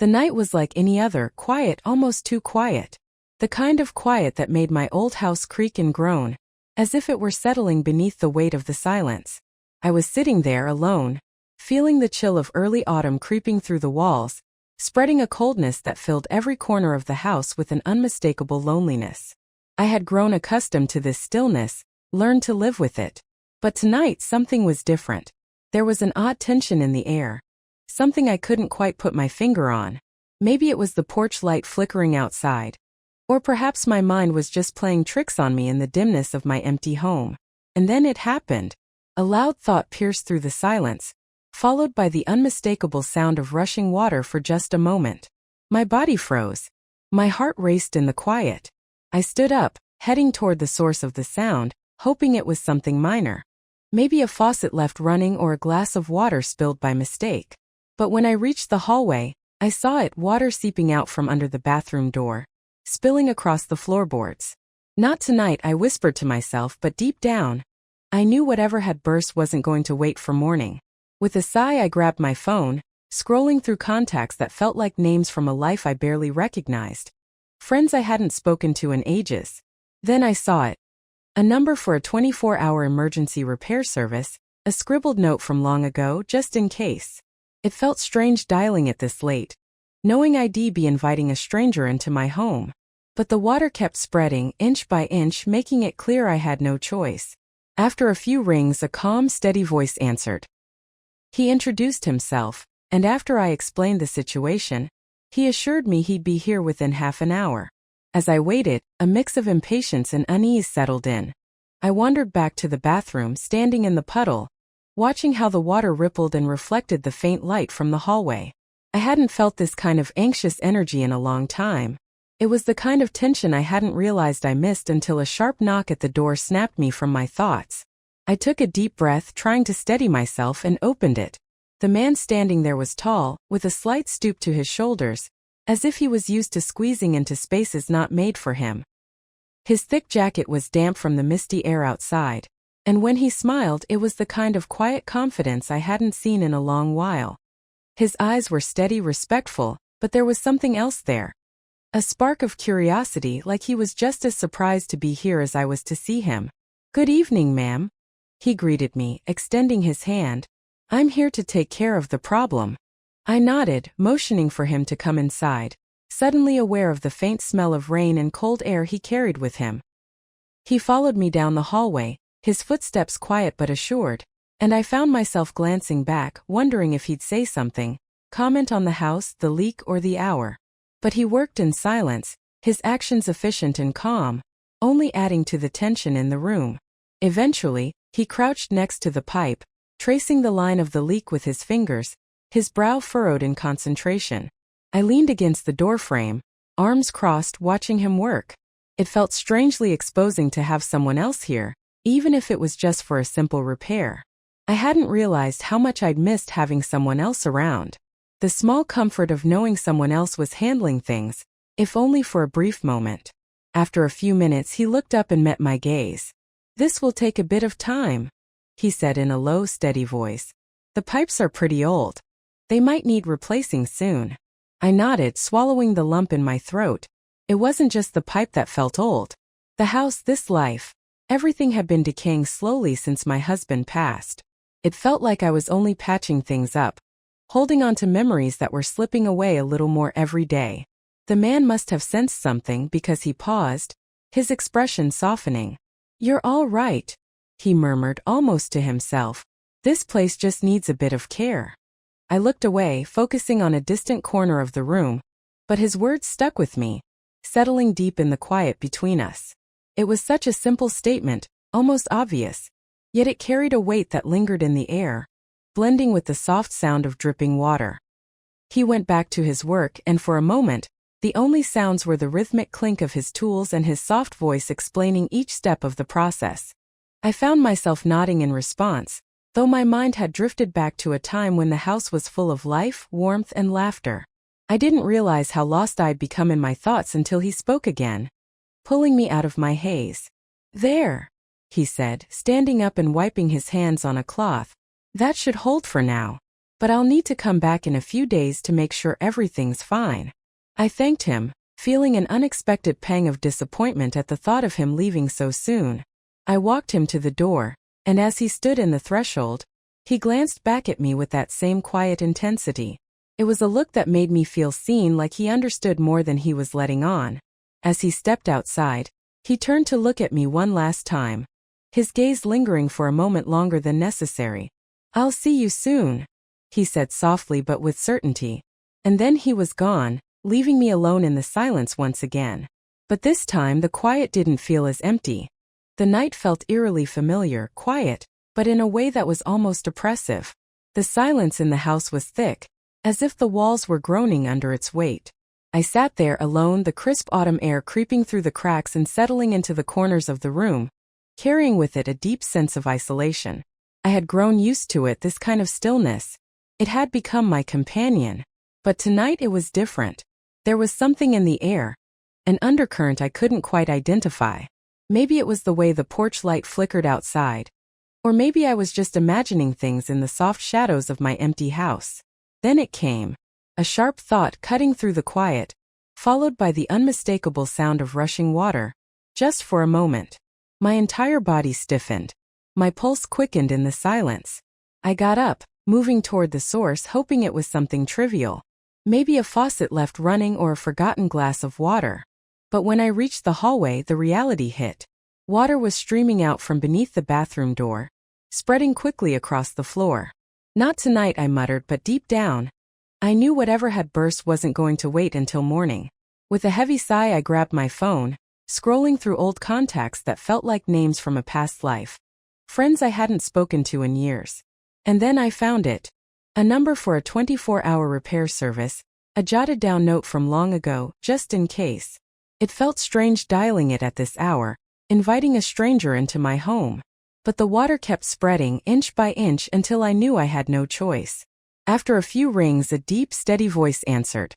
The night was like any other, quiet, almost too quiet. The kind of quiet that made my old house creak and groan, as if it were settling beneath the weight of the silence. I was sitting there alone, feeling the chill of early autumn creeping through the walls, spreading a coldness that filled every corner of the house with an unmistakable loneliness. I had grown accustomed to this stillness, learned to live with it. But tonight something was different. There was an odd tension in the air. Something I couldn't quite put my finger on. Maybe it was the porch light flickering outside. Or perhaps my mind was just playing tricks on me in the dimness of my empty home. And then it happened. A loud thought pierced through the silence, followed by the unmistakable sound of rushing water for just a moment. My body froze. My heart raced in the quiet. I stood up, heading toward the source of the sound, hoping it was something minor. Maybe a faucet left running or a glass of water spilled by mistake. But when I reached the hallway, I saw it, water seeping out from under the bathroom door, spilling across the floorboards. Not tonight, I whispered to myself, but deep down, I knew whatever had burst wasn't going to wait for morning. With a sigh, I grabbed my phone, scrolling through contacts that felt like names from a life I barely recognized. Friends I hadn't spoken to in ages. Then I saw it. A number for a 24-hour emergency repair service, a scribbled note from long ago, just in case. It felt strange dialing it this late, knowing I'd be inviting a stranger into my home. But the water kept spreading, inch by inch, making it clear I had no choice. After a few rings, a calm, steady voice answered. He introduced himself, and after I explained the situation, he assured me he'd be here within half an hour. As I waited, a mix of impatience and unease settled in. I wandered back to the bathroom, standing in the puddle, watching how the water rippled and reflected the faint light from the hallway. I hadn't felt this kind of anxious energy in a long time. It was the kind of tension I hadn't realized I missed until a sharp knock at the door snapped me from my thoughts. I took a deep breath, trying to steady myself, and opened it. The man standing there was tall, with a slight stoop to his shoulders, as if he was used to squeezing into spaces not made for him. His thick jacket was damp from the misty air outside, and when he smiled, it was the kind of quiet confidence I hadn't seen in a long while. His eyes were steady, respectful, but there was something else there. A spark of curiosity, like he was just as surprised to be here as I was to see him. "Good evening, ma'am," he greeted me, extending his hand. "I'm here to take care of the problem." I nodded, motioning for him to come inside, suddenly aware of the faint smell of rain and cold air he carried with him. He followed me down the hallway, his footsteps quiet but assured, and I found myself glancing back, wondering if he'd say something, comment on the house, the leak, or the hour. But he worked in silence, his actions efficient and calm, only adding to the tension in the room. Eventually, he crouched next to the pipe, tracing the line of the leak with his fingers, his brow furrowed in concentration. I leaned against the doorframe, arms crossed, watching him work. It felt strangely exposing to have someone else here, even if it was just for a simple repair. I hadn't realized how much I'd missed having someone else around. The small comfort of knowing someone else was handling things, if only for a brief moment. After a few minutes, he looked up and met my gaze. "This will take a bit of time," he said in a low, steady voice. "The pipes are pretty old. They might need replacing soon." I nodded, swallowing the lump in my throat. It wasn't just the pipe that felt old. The house, this life, everything had been decaying slowly since my husband passed. It felt like I was only patching things up, holding on to memories that were slipping away a little more every day. The man must have sensed something because he paused, his expression softening. "You're all right," he murmured almost to himself. "This place just needs a bit of care." I looked away, focusing on a distant corner of the room, but his words stuck with me, settling deep in the quiet between us. It was such a simple statement, almost obvious, yet it carried a weight that lingered in the air, blending with the soft sound of dripping water. He went back to his work, and for a moment, the only sounds were the rhythmic clink of his tools and his soft voice explaining each step of the process. I found myself nodding in response, though my mind had drifted back to a time when the house was full of life, warmth, and laughter. I didn't realize how lost I'd become in my thoughts until he spoke again, pulling me out of my haze. "There," he said, standing up and wiping his hands on a cloth. "That should hold for now. but I'll need to come back in a few days to make sure everything's fine." I thanked him, feeling an unexpected pang of disappointment at the thought of him leaving so soon. I walked him to the door, and as he stood in the threshold, he glanced back at me with that same quiet intensity. It was a look that made me feel seen, like he understood more than he was letting on. As he stepped outside, he turned to look at me one last time, his gaze lingering for a moment longer than necessary. "I'll see you soon," he said softly but with certainty. And then he was gone, leaving me alone in the silence once again. But this time the quiet didn't feel as empty. The night felt eerily familiar, quiet, but in a way that was almost oppressive. The silence in the house was thick, as if the walls were groaning under its weight. I sat there alone, the crisp autumn air creeping through the cracks and settling into the corners of the room, carrying with it a deep sense of isolation. I had grown used to it, this kind of stillness. It had become my companion. But tonight it was different. There was something in the air, an undercurrent I couldn't quite identify. Maybe it was the way the porch light flickered outside. Or maybe I was just imagining things in the soft shadows of my empty house. Then it came. A sharp thought cutting through the quiet, followed by the unmistakable sound of rushing water. Just for a moment, my entire body stiffened. My pulse quickened in the silence. I got up, moving toward the source, hoping it was something trivial. Maybe a faucet left running or a forgotten glass of water. But when I reached the hallway, the reality hit. Water was streaming out from beneath the bathroom door, spreading quickly across the floor. "Not tonight," I muttered, but deep down, I knew whatever had burst wasn't going to wait until morning. With a heavy sigh, I grabbed my phone, scrolling through old contacts that felt like names from a past life. Friends I hadn't spoken to in years. And then I found it. A number for a 24-hour repair service, a jotted-down note from long ago, just in case. It felt strange dialing it at this hour, inviting a stranger into my home. But the water kept spreading inch by inch until I knew I had no choice. After a few rings, a deep, steady voice answered.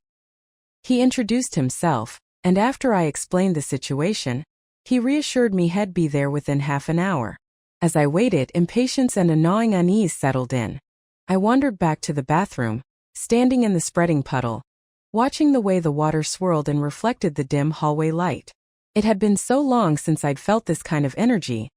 He introduced himself, and after I explained the situation, he reassured me he'd be there within half an hour. As I waited, impatience and a gnawing unease settled in. I wandered back to the bathroom, standing in the spreading puddle, watching the way the water swirled and reflected the dim hallway light. It had been so long since I'd felt this kind of energy,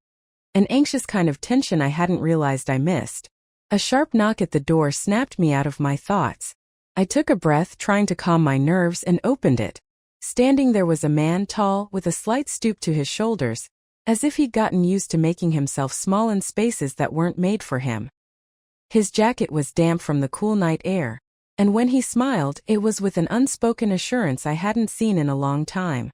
an anxious kind of tension I hadn't realized I missed. A sharp knock at the door snapped me out of my thoughts. I took a breath, trying to calm my nerves, and opened it. Standing there was a man, tall, with a slight stoop to his shoulders, as if he'd gotten used to making himself small in spaces that weren't made for him. His jacket was damp from the cool night air, and when he smiled, it was with an unspoken assurance I hadn't seen in a long time.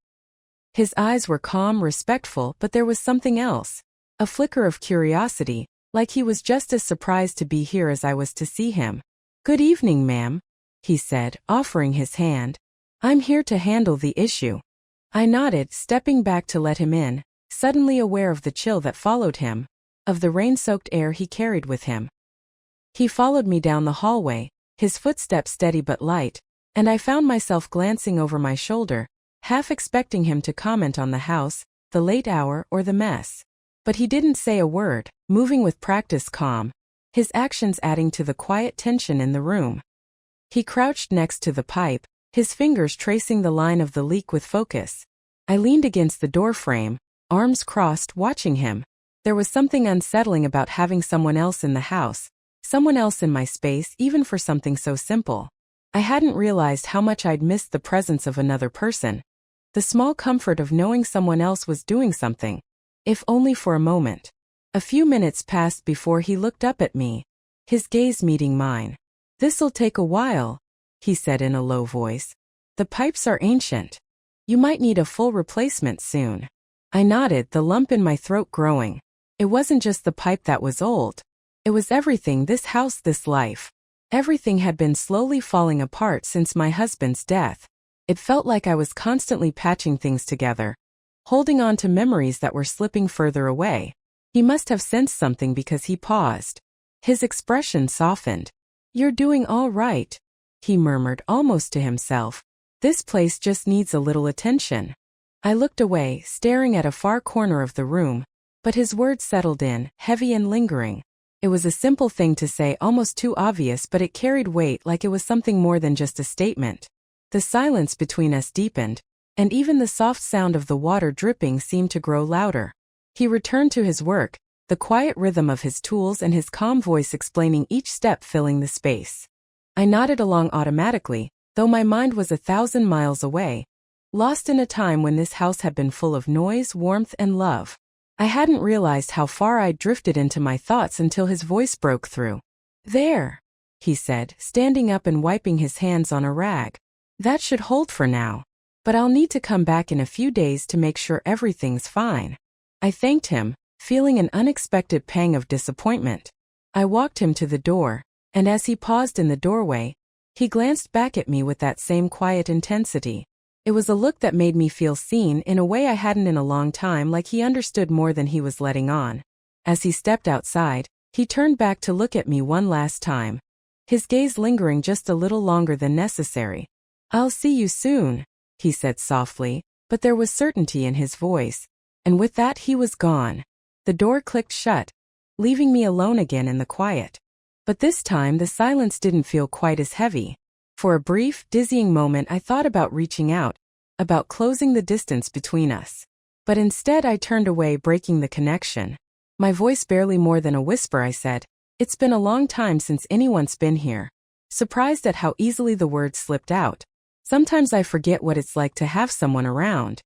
His eyes were calm, respectful, but there was something else. A flicker of curiosity, like he was just as surprised to be here as I was to see him. "Good evening, ma'am," he said, offering his hand. "I'm here to handle the issue." I nodded, stepping back to let him in, suddenly aware of the chill that followed him, of the rain-soaked air he carried with him. He followed me down the hallway, his footsteps steady but light, and I found myself glancing over my shoulder, half expecting him to comment on the house, the late hour, or the mess. But he didn't say a word, moving with practiced calm, his actions adding to the quiet tension in the room. He crouched next to the pipe, his fingers tracing the line of the leak with focus. I leaned against the doorframe, arms crossed, watching him. There was something unsettling about having someone else in the house, someone else in my space, even for something so simple. I hadn't realized how much I'd missed the presence of another person, the small comfort of knowing someone else was doing something, if only for a moment. A few minutes passed before he looked up at me, his gaze meeting mine. "This'll take a while," he said in a low voice. "The pipes are ancient. You might need a full replacement soon." I nodded, the lump in my throat growing. It wasn't just the pipe that was old. It was everything, this house, this life. Everything had been slowly falling apart since my husband's death. It felt like I was constantly patching things together, holding on to memories that were slipping further away. He must have sensed something because he paused. His expression softened. "You're doing all right," he murmured almost to himself. "This place just needs a little attention." I looked away, staring at a far corner of the room, but his words settled in, heavy and lingering. It was a simple thing to say, almost too obvious, but it carried weight, like it was something more than just a statement. The silence between us deepened, and even the soft sound of the water dripping seemed to grow louder. He returned to his work, the quiet rhythm of his tools and his calm voice explaining each step, filling the space. I nodded along automatically, though my mind was 1,000 miles away, lost in a time when this house had been full of noise, warmth, and love. I hadn't realized how far I'd drifted into my thoughts until his voice broke through. "There," he said, standing up and wiping his hands on a rag. "That should hold for now. But I'll need to come back in a few days to make sure everything's fine." I thanked him, feeling an unexpected pang of disappointment. I walked him to the door, and as he paused in the doorway, he glanced back at me with that same quiet intensity. It was a look that made me feel seen in a way I hadn't in a long time, like he understood more than he was letting on. As he stepped outside, he turned back to look at me one last time, his gaze lingering just a little longer than necessary. "I'll see you soon," he said softly, but there was certainty in his voice, and with that he was gone. The door clicked shut, leaving me alone again in the quiet. But this time the silence didn't feel quite as heavy. For a brief, dizzying moment I thought about reaching out, about closing the distance between us. But instead I turned away, breaking the connection. My voice barely more than a whisper, I said, "It's been a long time since anyone's been here." Surprised at how easily the words slipped out. Sometimes I forget what it's like to have someone around.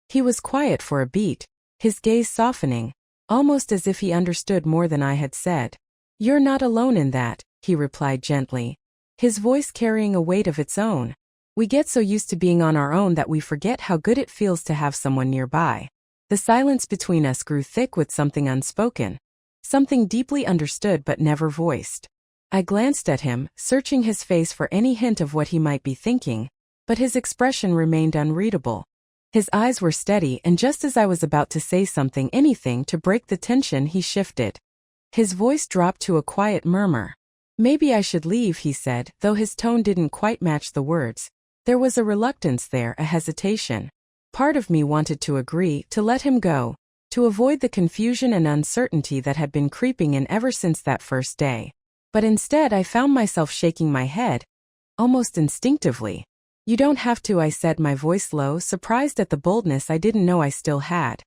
He was quiet for a beat, his gaze softening, almost as if he understood more than I had said. "You're not alone in that," he replied gently, his voice carrying a weight of its own. "We get so used to being on our own that we forget how good it feels to have someone nearby." The silence between us grew thick with something unspoken, something deeply understood but never voiced. I glanced at him, searching his face for any hint of what he might be thinking, but his expression remained unreadable. His eyes were steady, and just as I was about to say something, anything to break the tension, he shifted. His voice dropped to a quiet murmur. "Maybe I should leave," he said, though his tone didn't quite match the words. There was a reluctance there, a hesitation. Part of me wanted to agree, to let him go, to avoid the confusion and uncertainty that had been creeping in ever since that first day. But instead I found myself shaking my head, almost instinctively. "You don't have to," I said, my voice low, surprised at the boldness I didn't know I still had.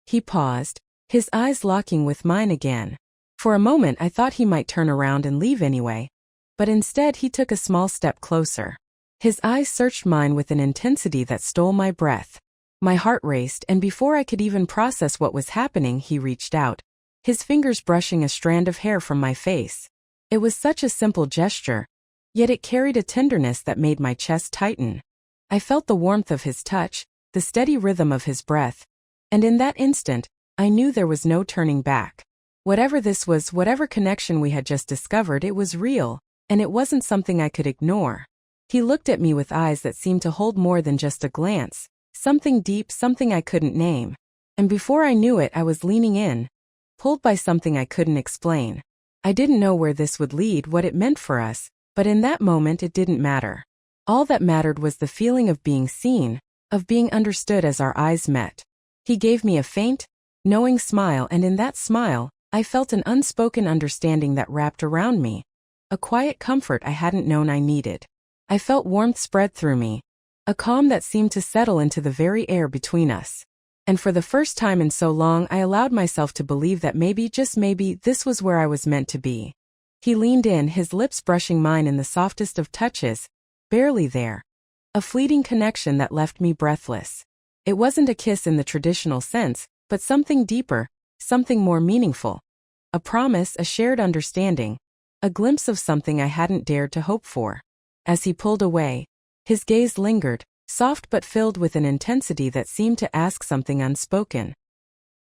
He paused, his eyes locking with mine again. For a moment I thought he might turn around and leave anyway, but instead he took a small step closer. His eyes searched mine with an intensity that stole my breath. My heart raced, and before I could even process what was happening, he reached out, his fingers brushing a strand of hair from my face. It was such a simple gesture, yet it carried a tenderness that made my chest tighten. I felt the warmth of his touch, the steady rhythm of his breath, and in that instant, I knew there was no turning back. Whatever this was, whatever connection we had just discovered, it was real, and it wasn't something I could ignore. He looked at me with eyes that seemed to hold more than just a glance, something deep, something I couldn't name. And before I knew it, I was leaning in, pulled by something I couldn't explain. I didn't know where this would lead, what it meant for us, but in that moment it didn't matter. All that mattered was the feeling of being seen, of being understood as our eyes met. He gave me a faint, knowing smile, and in that smile, I felt an unspoken understanding that wrapped around me, a quiet comfort I hadn't known I needed. I felt warmth spread through me, a calm that seemed to settle into the very air between us. And for the first time in so long, I allowed myself to believe that maybe, just maybe, this was where I was meant to be. He leaned in, his lips brushing mine in the softest of touches, barely there. A fleeting connection that left me breathless. It wasn't a kiss in the traditional sense, but something deeper, something more meaningful. A promise, a shared understanding, a glimpse of something I hadn't dared to hope for. As he pulled away, his gaze lingered, soft but filled with an intensity that seemed to ask something unspoken.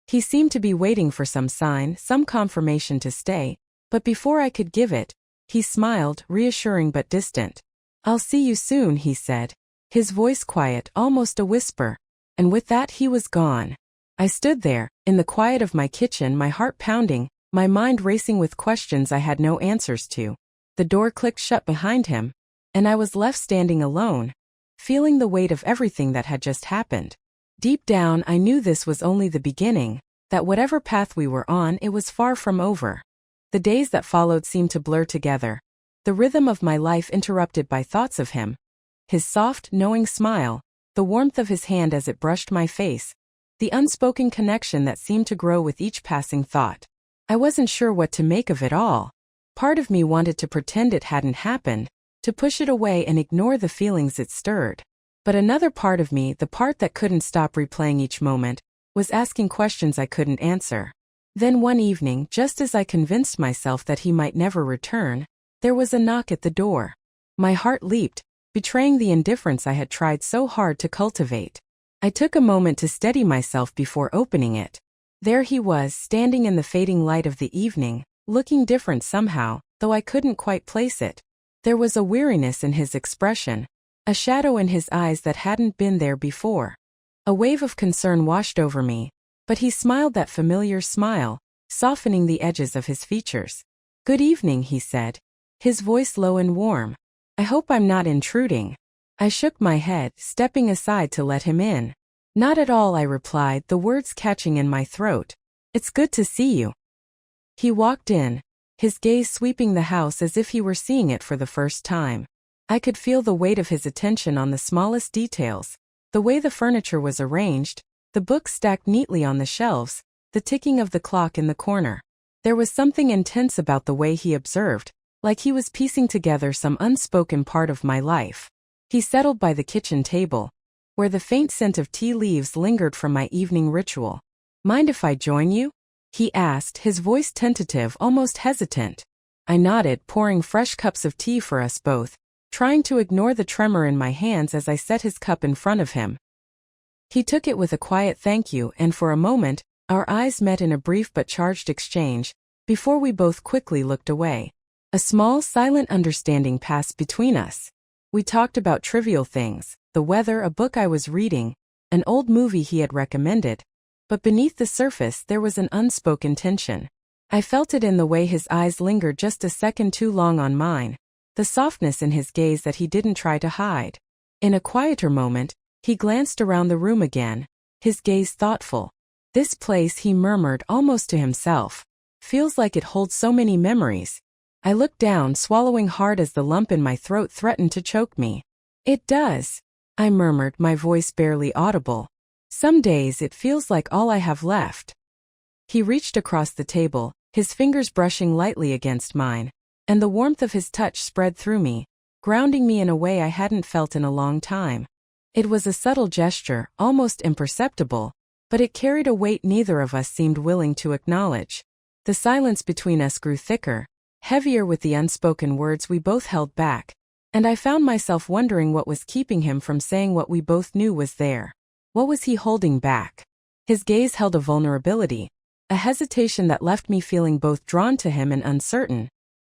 He seemed to be waiting for some sign, some confirmation to stay, but before I could give it, he smiled, reassuring but distant. "I'll see you soon," he said, his voice quiet, almost a whisper, and with that he was gone. I stood there, in the quiet of my kitchen, my heart pounding, my mind racing with questions I had no answers to. The door clicked shut behind him, and I was left standing alone, feeling the weight of everything that had just happened. Deep down, I knew this was only the beginning, that whatever path we were on, it was far from over. The days that followed seemed to blur together. The rhythm of my life interrupted by thoughts of him. His soft, knowing smile, the warmth of his hand as it brushed my face, the unspoken connection that seemed to grow with each passing thought. I wasn't sure what to make of it all. Part of me wanted to pretend it hadn't happened, to push it away and ignore the feelings it stirred. But another part of me, the part that couldn't stop replaying each moment, was asking questions I couldn't answer. Then one evening, just as I convinced myself that he might never return, there was a knock at the door. My heart leaped, betraying the indifference I had tried so hard to cultivate. I took a moment to steady myself before opening it. There he was, standing in the fading light of the evening, looking different somehow, though I couldn't quite place it. There was a weariness in his expression, a shadow in his eyes that hadn't been there before. A wave of concern washed over me, but he smiled that familiar smile, softening the edges of his features. "Good evening," he said, his voice low and warm. "I hope I'm not intruding." I shook my head, stepping aside to let him in. "Not at all," I replied, the words catching in my throat. "It's good to see you." He walked in, his gaze sweeping the house as if he were seeing it for the first time. I could feel the weight of his attention on the smallest details, the way the furniture was arranged, the books stacked neatly on the shelves, the ticking of the clock in the corner. There was something intense about the way he observed, like he was piecing together some unspoken part of my life. He settled by the kitchen table, where the faint scent of tea leaves lingered from my evening ritual. "Mind if I join you?" he asked, his voice tentative, almost hesitant. I nodded, pouring fresh cups of tea for us both, trying to ignore the tremor in my hands as I set his cup in front of him. He took it with a quiet thank you, and for a moment, our eyes met in a brief but charged exchange, before we both quickly looked away. A small, silent understanding passed between us. We talked about trivial things, the weather, a book I was reading, an old movie he had recommended, but beneath the surface there was an unspoken tension. I felt it in the way his eyes lingered just a second too long on mine, the softness in his gaze that he didn't try to hide. In a quieter moment, he glanced around the room again, his gaze thoughtful. "This place," he murmured almost to himself, "feels like it holds so many memories." I looked down, swallowing hard as the lump in my throat threatened to choke me. "It does," I murmured, my voice barely audible. "Some days it feels like all I have left." He reached across the table, his fingers brushing lightly against mine, and the warmth of his touch spread through me, grounding me in a way I hadn't felt in a long time. It was a subtle gesture, almost imperceptible, but it carried a weight neither of us seemed willing to acknowledge. The silence between us grew thicker, heavier with the unspoken words we both held back, and I found myself wondering what was keeping him from saying what we both knew was there. What was he holding back? His gaze held a vulnerability, a hesitation that left me feeling both drawn to him and uncertain,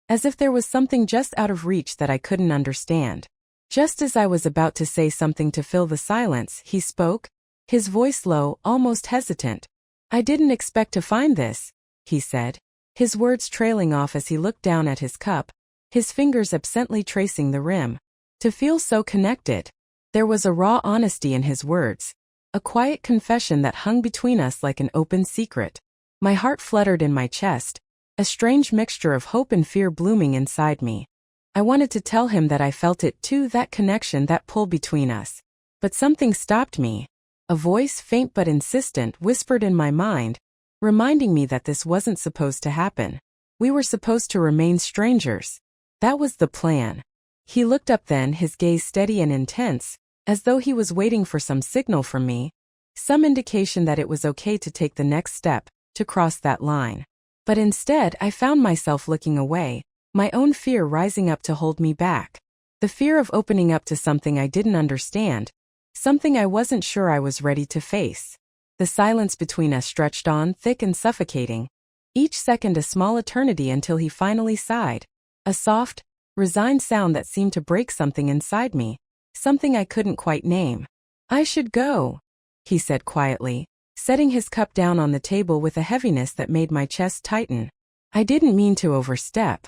as if there was something just out of reach that I couldn't understand. Just as I was about to say something to fill the silence, he spoke, his voice low, almost hesitant. "I didn't expect to find this," he said, his words trailing off as he looked down at his cup, his fingers absently tracing the rim. "To feel so connected." There was a raw honesty in his words, a quiet confession that hung between us like an open secret. My heart fluttered in my chest, a strange mixture of hope and fear blooming inside me. I wanted to tell him that I felt it too, that connection, that pull between us. But something stopped me. A voice, faint but insistent, whispered in my mind, reminding me that this wasn't supposed to happen. We were supposed to remain strangers. That was the plan. He looked up then, his gaze steady and intense, as though he was waiting for some signal from me, some indication that it was okay to take the next step, to cross that line. But instead, I found myself looking away, my own fear rising up to hold me back. The fear of opening up to something I didn't understand, something I wasn't sure I was ready to face. The silence between us stretched on, thick and suffocating, each second a small eternity until he finally sighed. A soft, resigned sound that seemed to break something inside me, something I couldn't quite name. "I should go," he said quietly, setting his cup down on the table with a heaviness that made my chest tighten. I didn't mean to overstep.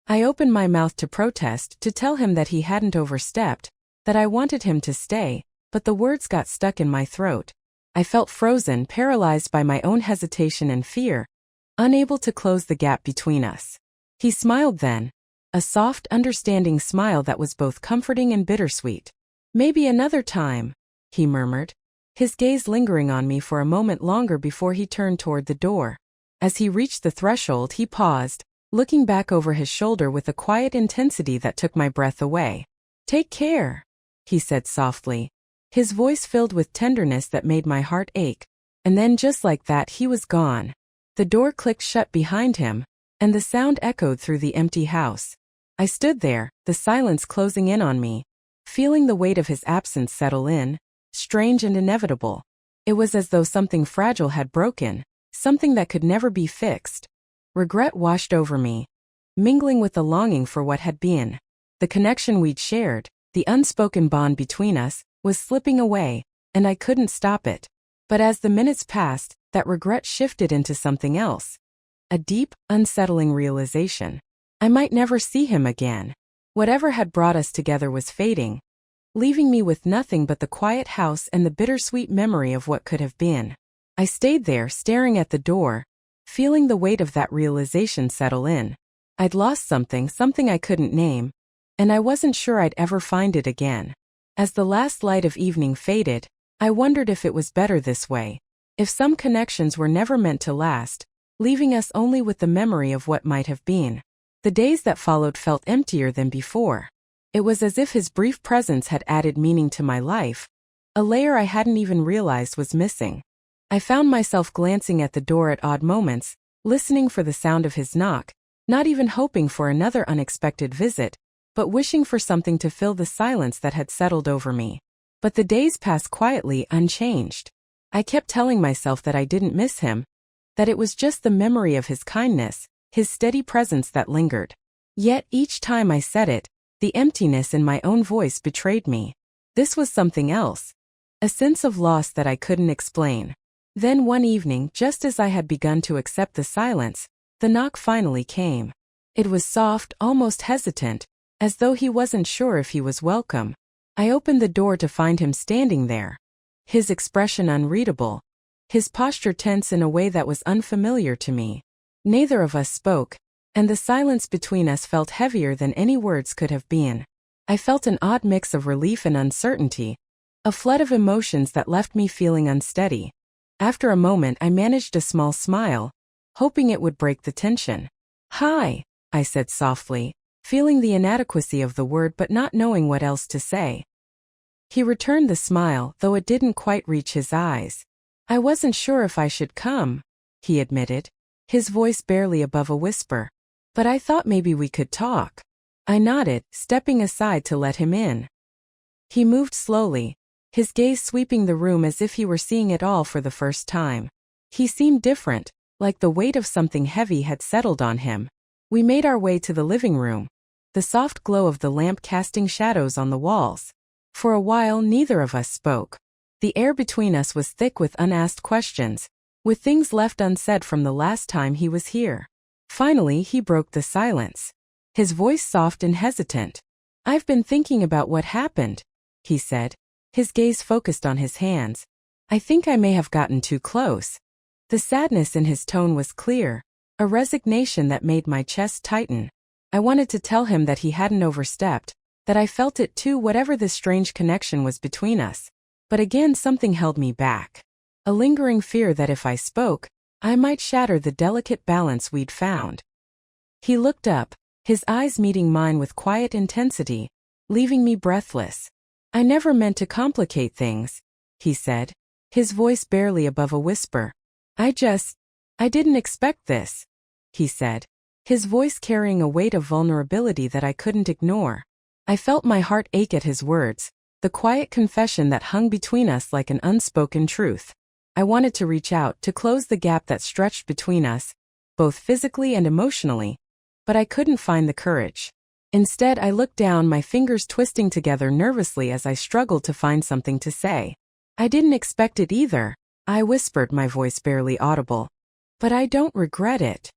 I opened my mouth to protest, to tell him that he hadn't overstepped, that I wanted him to stay, but the words got stuck in my throat. I felt frozen, paralyzed by my own hesitation and fear, unable to close the gap between us. He smiled then. A soft, understanding smile that was both comforting and bittersweet. Maybe another time, he murmured, his gaze lingering on me for a moment longer before he turned toward the door. As he reached the threshold, he paused, looking back over his shoulder with a quiet intensity that took my breath away. "Take care," he said softly, his voice filled with tenderness that made my heart ache. And then just like that he was gone. The door clicked shut behind him, and the sound echoed through the empty house. I stood there, the silence closing in on me, feeling the weight of his absence settle in, strange and inevitable. It was as though something fragile had broken, something that could never be fixed. Regret washed over me, mingling with the longing for what had been. The connection we'd shared, the unspoken bond between us, was slipping away, and I couldn't stop it. But as the minutes passed, that regret shifted into something else. A deep, unsettling realization. I might never see him again. Whatever had brought us together was fading, leaving me with nothing but the quiet house and the bittersweet memory of what could have been. I stayed there, staring at the door, feeling the weight of that realization settle in. I'd lost something I couldn't name, and I wasn't sure I'd ever find it again. As the last light of evening faded, I wondered if it was better this way. If some connections were never meant to last, leaving us only with the memory of what might have been. The days that followed felt emptier than before. It was as if his brief presence had added meaning to my life, a layer I hadn't even realized was missing. I found myself glancing at the door at odd moments, listening for the sound of his knock, not even hoping for another unexpected visit, but wishing for something to fill the silence that had settled over me. But the days passed quietly, unchanged. I kept telling myself that I didn't miss him, that it was just the memory of his kindness, his steady presence that lingered. Yet each time I said it, the emptiness in my own voice betrayed me. This was something else. A sense of loss that I couldn't explain. Then one evening, just as I had begun to accept the silence, the knock finally came. It was soft, almost hesitant, as though he wasn't sure if he was welcome. I opened the door to find him standing there. His expression unreadable. His posture tense in a way that was unfamiliar to me. Neither of us spoke, and the silence between us felt heavier than any words could have been. I felt an odd mix of relief and uncertainty, a flood of emotions that left me feeling unsteady. After a moment I managed a small smile, hoping it would break the tension. "Hi," I said softly, feeling the inadequacy of the word but not knowing what else to say. He returned the smile, though it didn't quite reach his eyes. "I wasn't sure if I should come," he admitted, his voice barely above a whisper. "But I thought maybe we could talk." I nodded, stepping aside to let him in. He moved slowly, his gaze sweeping the room as if he were seeing it all for the first time. He seemed different, like the weight of something heavy had settled on him. We made our way to the living room, the soft glow of the lamp casting shadows on the walls. For a while neither of us spoke. The air between us was thick with unasked questions, with things left unsaid from the last time he was here. Finally he broke the silence, his voice soft and hesitant. "I've been thinking about what happened," he said, his gaze focused on his hands. "I think I may have gotten too close." The sadness in his tone was clear, a resignation that made my chest tighten. I wanted to tell him that he hadn't overstepped, that I felt it too, whatever this strange connection was between us. But again something held me back. A lingering fear that if I spoke, I might shatter the delicate balance we'd found. He looked up, his eyes meeting mine with quiet intensity, leaving me breathless. "I never meant to complicate things," he said, his voice barely above a whisper. I didn't expect this," he said, his voice carrying a weight of vulnerability that I couldn't ignore. I felt my heart ache at his words, the quiet confession that hung between us like an unspoken truth. I wanted to reach out, to close the gap that stretched between us, both physically and emotionally, but I couldn't find the courage. Instead, I looked down, my fingers twisting together nervously as I struggled to find something to say. "I didn't expect it either," I whispered, my voice barely audible. "But I don't regret it."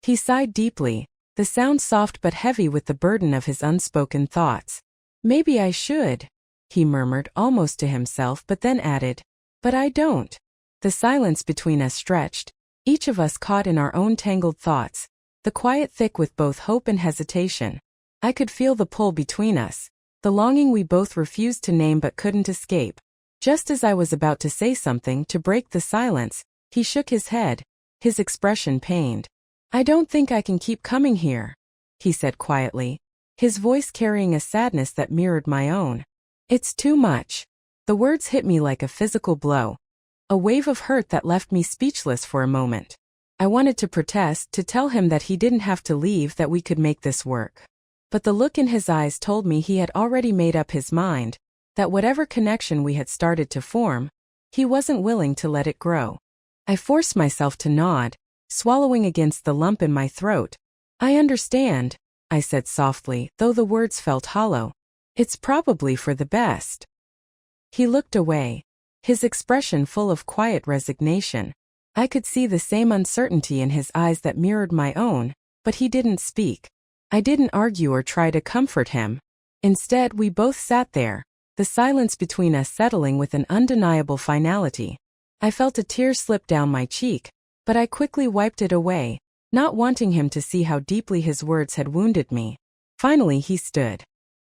He sighed deeply, the sound soft but heavy with the burden of his unspoken thoughts. "Maybe I should," he murmured almost to himself, but then added, "But I don't." The silence between us stretched, each of us caught in our own tangled thoughts, the quiet thick with both hope and hesitation. I could feel the pull between us, the longing we both refused to name but couldn't escape. Just as I was about to say something to break the silence, he shook his head, his expression pained. "I don't think I can keep coming here," he said quietly, his voice carrying a sadness that mirrored my own. "It's too much." The words hit me like a physical blow, a wave of hurt that left me speechless for a moment. I wanted to protest, to tell him that he didn't have to leave, that we could make this work. But the look in his eyes told me he had already made up his mind, that whatever connection we had started to form, he wasn't willing to let it grow. I forced myself to nod, swallowing against the lump in my throat. "I understand," I said softly, though the words felt hollow. "It's probably for the best." He looked away, his expression full of quiet resignation. I could see the same uncertainty in his eyes that mirrored my own, but he didn't speak. I didn't argue or try to comfort him. Instead, we both sat there, the silence between us settling with an undeniable finality. I felt a tear slip down my cheek, but I quickly wiped it away, not wanting him to see how deeply his words had wounded me. Finally he stood.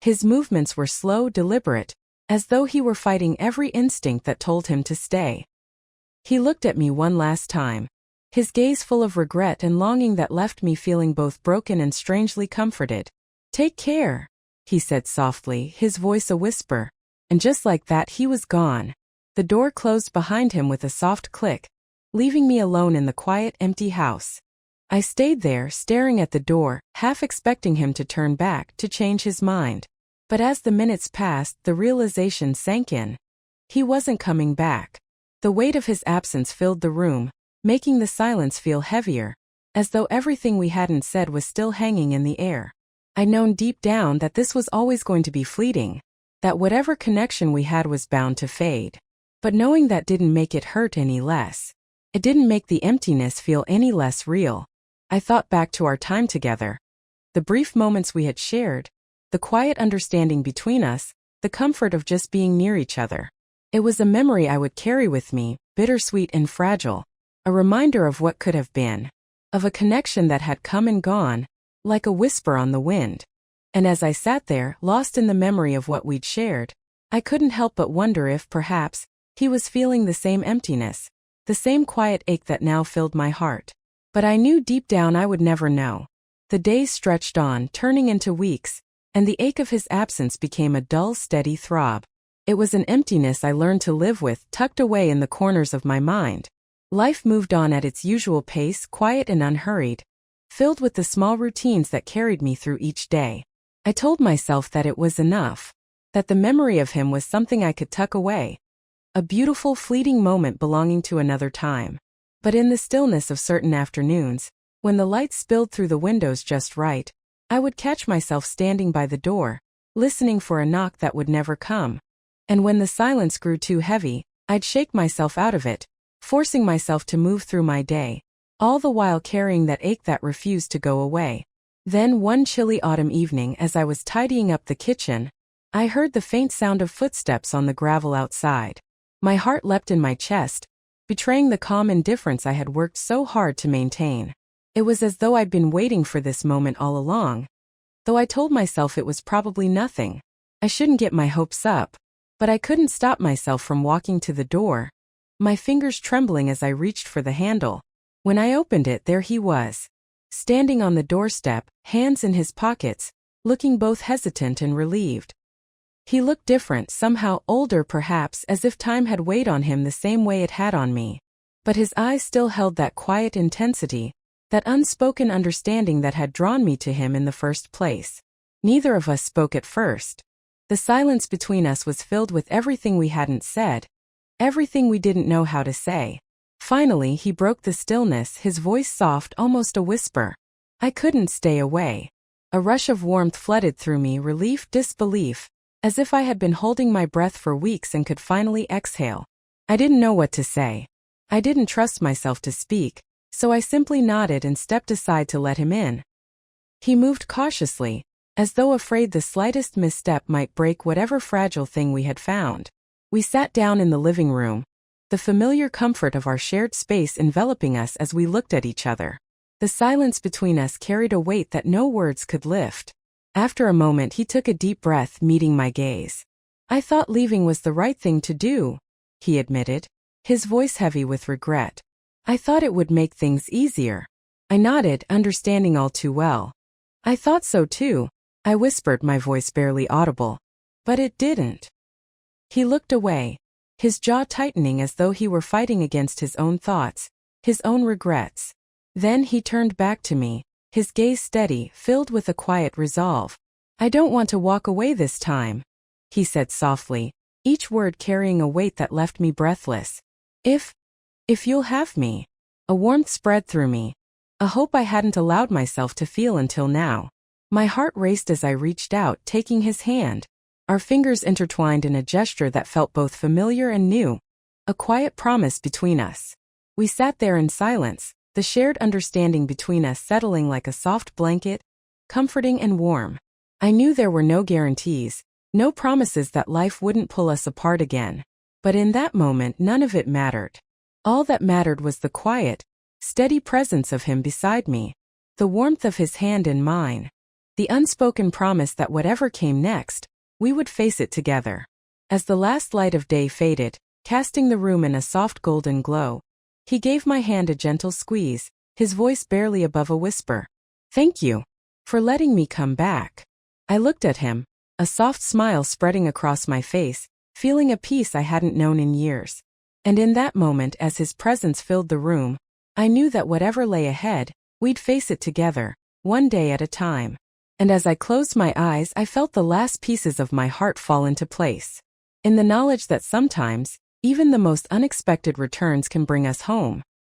His movements were slow, deliberate, as though he were fighting every instinct that told him to stay. He looked at me one last time, his gaze full of regret and longing that left me feeling both broken and strangely comforted. "Take care," he said softly, his voice a whisper. And just like that he was gone. The door closed behind him with a soft click, leaving me alone in the quiet, empty house. I stayed there, staring at the door, half expecting him to turn back, to change his mind. But as the minutes passed, the realization sank in. He wasn't coming back. The weight of his absence filled the room, making the silence feel heavier, as though everything we hadn't said was still hanging in the air. I'd known deep down that this was always going to be fleeting, that whatever connection we had was bound to fade. But knowing that didn't make it hurt any less. It didn't make the emptiness feel any less real. I thought back to our time together, the brief moments we had shared, the quiet understanding between us, the comfort of just being near each other. It was a memory I would carry with me, bittersweet and fragile, a reminder of what could have been, of a connection that had come and gone, like a whisper on the wind. And as I sat there, lost in the memory of what we'd shared, I couldn't help but wonder if, perhaps, he was feeling the same emptiness, the same quiet ache that now filled my heart. But I knew deep down I would never know. The days stretched on, turning into weeks, and the ache of his absence became a dull, steady throb. It was an emptiness I learned to live with, tucked away in the corners of my mind. Life moved on at its usual pace, quiet and unhurried, filled with the small routines that carried me through each day. I told myself that it was enough, that the memory of him was something I could tuck away, a beautiful, fleeting moment belonging to another time. But in the stillness of certain afternoons, when the light spilled through the windows just right, I would catch myself standing by the door, listening for a knock that would never come. And when the silence grew too heavy, I'd shake myself out of it, forcing myself to move through my day, all the while carrying that ache that refused to go away. Then one chilly autumn evening, as I was tidying up the kitchen, I heard the faint sound of footsteps on the gravel outside. My heart leapt in my chest, betraying the calm indifference I had worked so hard to maintain. It was as though I'd been waiting for this moment all along, though I told myself it was probably nothing. I shouldn't get my hopes up, but I couldn't stop myself from walking to the door, my fingers trembling as I reached for the handle. When I opened it, there he was, standing on the doorstep, hands in his pockets, looking both hesitant and relieved. He looked different, somehow older perhaps, as if time had weighed on him the same way it had on me. But his eyes still held that quiet intensity, that unspoken understanding that had drawn me to him in the first place. Neither of us spoke at first. The silence between us was filled with everything we hadn't said, everything we didn't know how to say. Finally he broke the stillness, his voice soft, almost a whisper. I couldn't stay away. A rush of warmth flooded through me, relief, disbelief, as if I had been holding my breath for weeks and could finally exhale. I didn't know what to say. I didn't trust myself to speak, so I simply nodded and stepped aside to let him in. He moved cautiously, as though afraid the slightest misstep might break whatever fragile thing we had found. We sat down in the living room, the familiar comfort of our shared space enveloping us as we looked at each other. The silence between us carried a weight that no words could lift. After a moment he took a deep breath, meeting my gaze. "I thought leaving was the right thing to do," he admitted, his voice heavy with regret. "I thought it would make things easier." I nodded, understanding all too well. "I thought so too," I whispered, my voice barely audible. "But it didn't." He looked away, his jaw tightening as though he were fighting against his own thoughts, his own regrets. Then he turned back to me, his gaze steady, filled with a quiet resolve. "I don't want to walk away this time," he said softly, each word carrying a weight that left me breathless. If you'll have me." A warmth spread through me, a hope I hadn't allowed myself to feel until now. My heart raced as I reached out, taking his hand. Our fingers intertwined in a gesture that felt both familiar and new, a quiet promise between us. We sat there in silence, the shared understanding between us settling like a soft blanket, comforting and warm. I knew there were no guarantees, no promises that life wouldn't pull us apart again. But in that moment none of it mattered. All that mattered was the quiet, steady presence of him beside me, the warmth of his hand in mine, the unspoken promise that whatever came next, we would face it together. As the last light of day faded, casting the room in a soft golden glow, he gave my hand a gentle squeeze, his voice barely above a whisper. "Thank you for letting me come back." I looked at him, a soft smile spreading across my face, feeling a peace I hadn't known in years. And in that moment, as his presence filled the room, I knew that whatever lay ahead, we'd face it together, one day at a time. And as I closed my eyes, I felt the last pieces of my heart fall into place. In the knowledge that sometimes, even the most unexpected returns can bring us home.